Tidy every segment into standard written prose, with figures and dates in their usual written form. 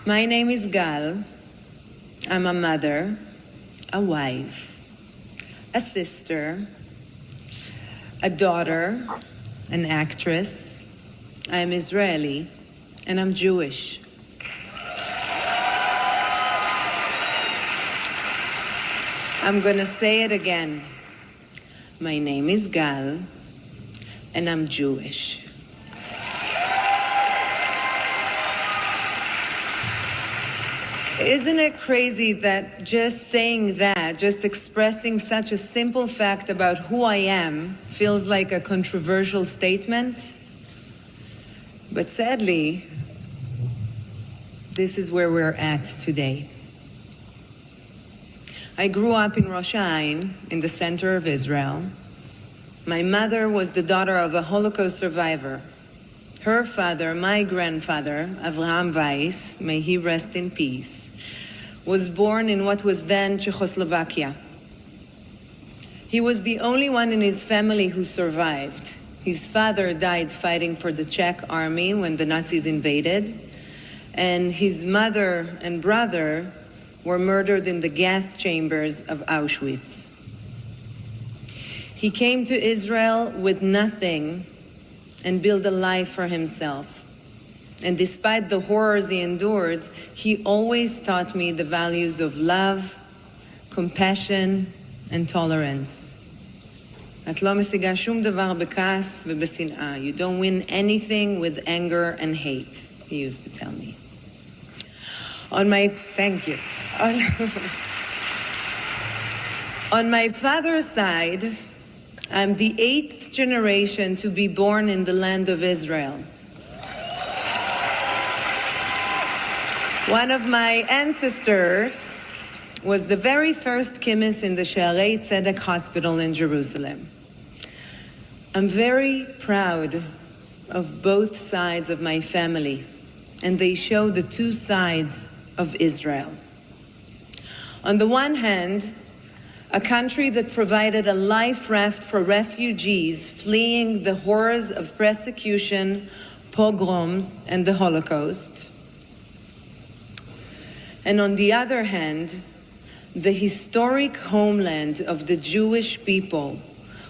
My name is Gal. I'm a mother, a wife, a sister, a daughter, an actress. I'm Israeli, and I'm Jewish. I'm gonna say it again. My name is Gal, and I'm Jewish. Isn't it crazy that just saying that, just expressing such a simple fact about who I am, feels like a controversial statement? But sadly, this is where we're at today. I grew up in Rosh Hashanah, in the center of Israel. My mother was the daughter of a Holocaust survivor. Her father, my grandfather, Avraham Weiss, may he rest in peace, was born in what was then Czechoslovakia. He was the only one in his family who survived. His father died fighting for the Czech army when the Nazis invaded, and his mother and brother were murdered in the gas chambers of Auschwitz. He came to Israel with nothing and built a life for himself. And despite the horrors he endured, he always taught me the values of love, compassion, and tolerance. את לא משיגה שום דבר בכעס ובשנאה. You don't win anything with anger and hate, he used to tell me. Thank you. On my father's side, I'm the 8th generation to be born in the land of Israel. One of my ancestors was the very first chemist in the Shearei Tzedek Hospital in Jerusalem. I'm very proud of both sides of my family, and they show the two sides of Israel. On the one hand, a country that provided a life raft for refugees fleeing the horrors of persecution, pogroms, and the Holocaust. And on the other hand, the historic homeland of the Jewish people,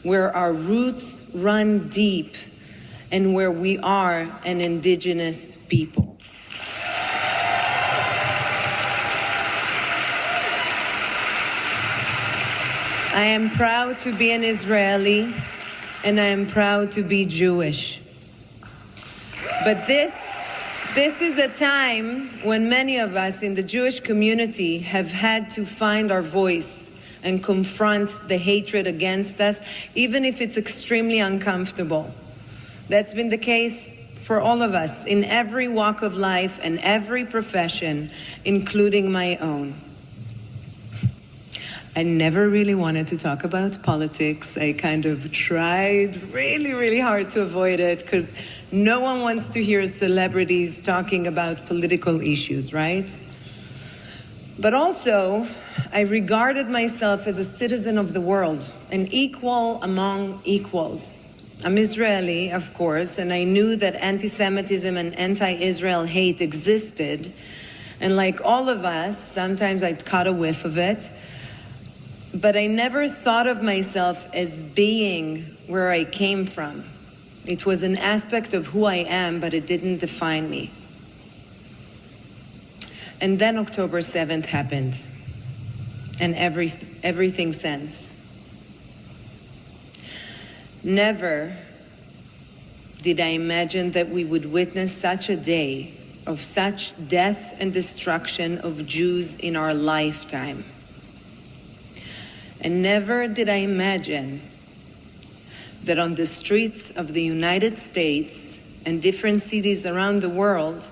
where our roots run deep and where we are an indigenous people. I am proud to be an Israeli, and I am proud to be Jewish. But this is a time when many of us in the Jewish community have had to find our voice and confront the hatred against us, even if it's extremely uncomfortable. That's been the case for all of us in every walk of life and every profession, including my own. I never really wanted to talk about politics. I kind of tried really, really hard to avoid it because no one wants to hear celebrities talking about political issues, right? But also, I regarded myself as a citizen of the world, an equal among equals. I'm Israeli, of course, and I knew that anti-Semitism and anti-Israel hate existed. And like all of us, sometimes I'd caught a whiff of it. But I never thought of myself as being where I came from. It was an aspect of who I am, but it didn't define me. And then October 7th happened, and everything since. Never did I imagine that we would witness such a day of such death and destruction of Jews in our lifetime. And never did I imagine that on the streets of the United States and different cities around the world,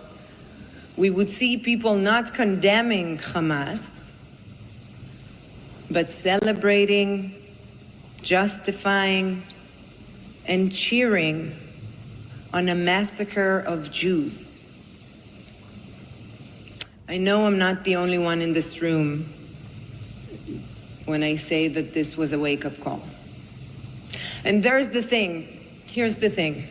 we would see people not condemning Hamas, but celebrating, justifying, and cheering on a massacre of Jews. I know I'm not the only one in this room when I say that this was a wake-up call. And here's the thing.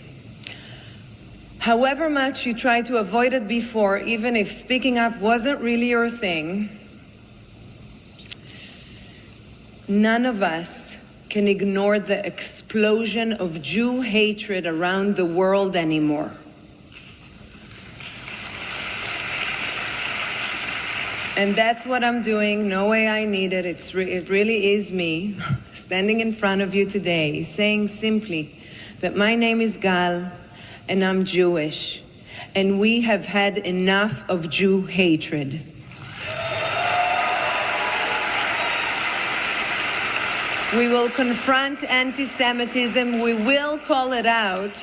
However much you tried to avoid it before, even if speaking up wasn't really your thing, none of us can ignore the explosion of Jew hatred around the world anymore. And that's what I'm doing. No way I need it. It really is me standing in front of you today, saying simply that my name is Gal and I'm Jewish, and we have had enough of Jew hatred. We will confront anti-Semitism, we will call it out,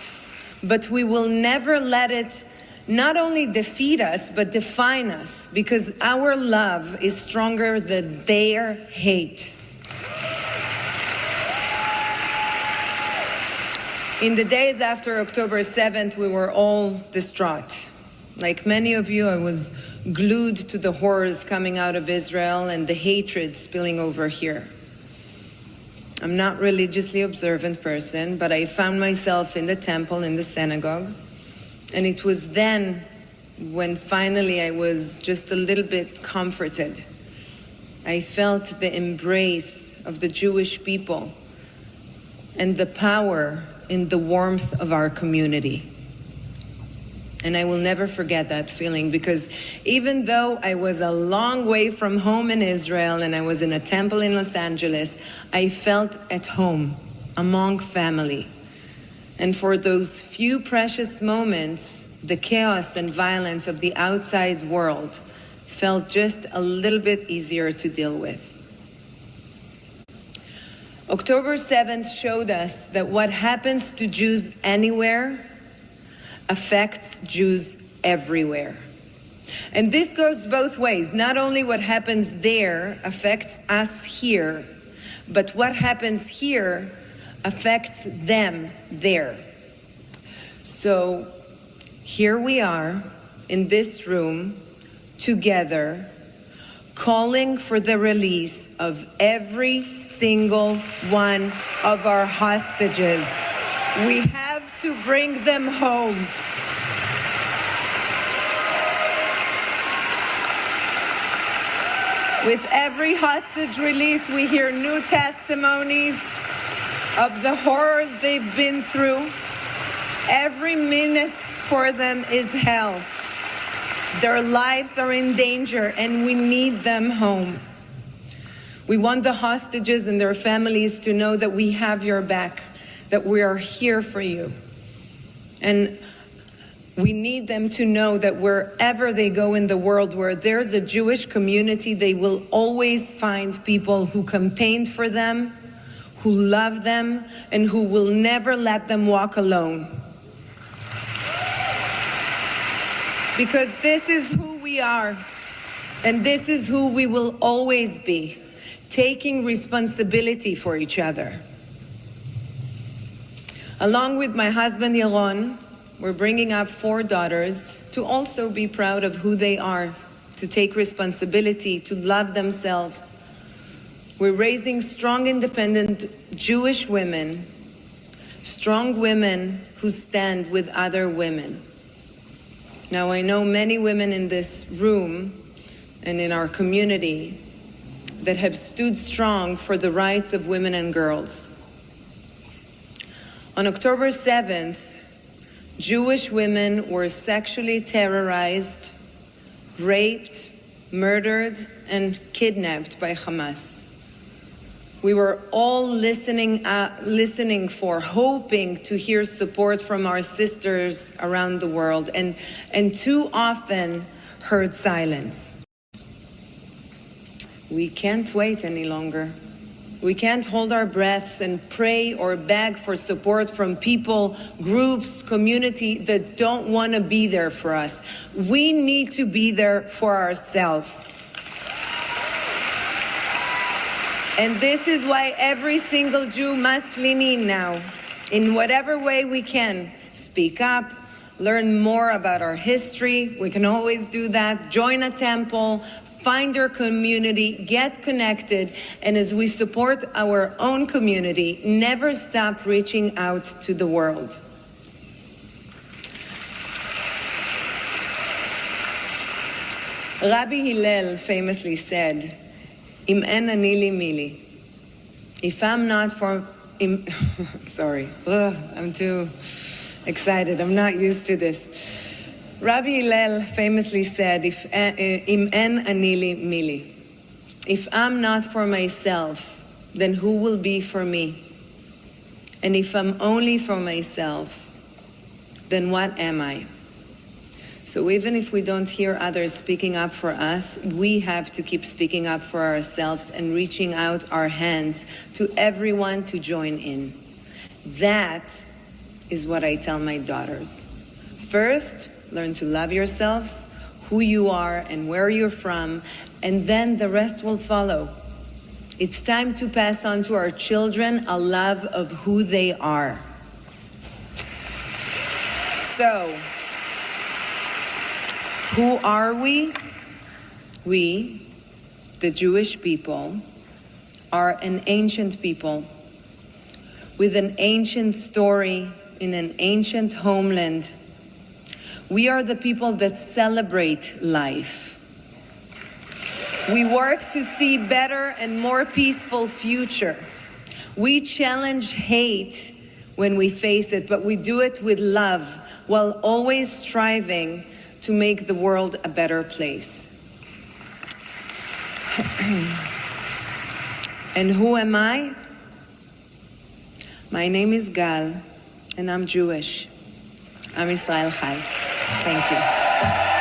but we will never let it not only defeat us, but define us, because our love is stronger than their hate. In the days after October 7th, we were all distraught. Like many of you, I was glued to the horrors coming out of Israel and the hatred spilling over here. I'm not a religiously observant person, but I found myself in the temple, in the synagogue. And it was then when finally I was just a little bit comforted. I felt the embrace of the Jewish people and the power in the warmth of our community. And I will never forget that feeling, because even though I was a long way from home in Israel and I was in a temple in Los Angeles, I felt at home among family. And for those few precious moments, the chaos and violence of the outside world felt just a little bit easier to deal with. October 7th showed us that what happens to Jews anywhere affects Jews everywhere. And this goes both ways. Not only what happens there affects us here, but what happens here affects them there. So here we are in this room together, calling for the release of every single one of our hostages. We have to bring them home. With every hostage release, we hear new testimonies of the horrors they've been through. Every minute for them is hell. Their lives are in danger, and we need them home. We want the hostages and their families to know that we have your back, that we are here for you. And we need them to know that wherever they go in the world, where there's a Jewish community, they will always find people who campaigned for them, who love them, and who will never let them walk alone. Because this is who we are, and this is who we will always be, taking responsibility for each other. Along with my husband Yaron, we're bringing up 4 daughters to also be proud of who they are, to take responsibility, to love themselves. We're raising strong, independent Jewish women, strong women who stand with other women. Now, I know many women in this room and in our community that have stood strong for the rights of women and girls. On October 7th, Jewish women were sexually terrorized, raped, murdered, and kidnapped by Hamas. We were all listening for, hoping to hear support from our sisters around the world, and too often heard silence. We can't wait any longer. We can't hold our breaths and pray or beg for support from people, groups, community that don't want to be there for us. We need to be there for ourselves. And this is why every single Jew must lean in now, in whatever way we can. Speak up, learn more about our history. We can always do that. Join a temple, find your community, get connected. And as we support our own community, never stop reaching out to the world. Rabbi Hillel famously said, Im en ani li mili. If I'm not for... sorry, I'm too excited. I'm not used to this. Rabbi Hillel famously said, Im en ani li mili. If I'm not for myself, then who will be for me? And if I'm only for myself, then what am I? So even if we don't hear others speaking up for us, we have to keep speaking up for ourselves and reaching out our hands to everyone to join in. That is what I tell my daughters. First, learn to love yourselves, who you are and where you're from, and then the rest will follow. It's time to pass on to our children a love of who they are. So, who are we? We, the Jewish people, are an ancient people with an ancient story in an ancient homeland. We are the people that celebrate life. We work to see better and more peaceful future. We challenge hate when we face it, but we do it with love while always striving to make the world a better place. And who am I? My name is Gal, and I'm Jewish. Am Israel Chai. Thank you.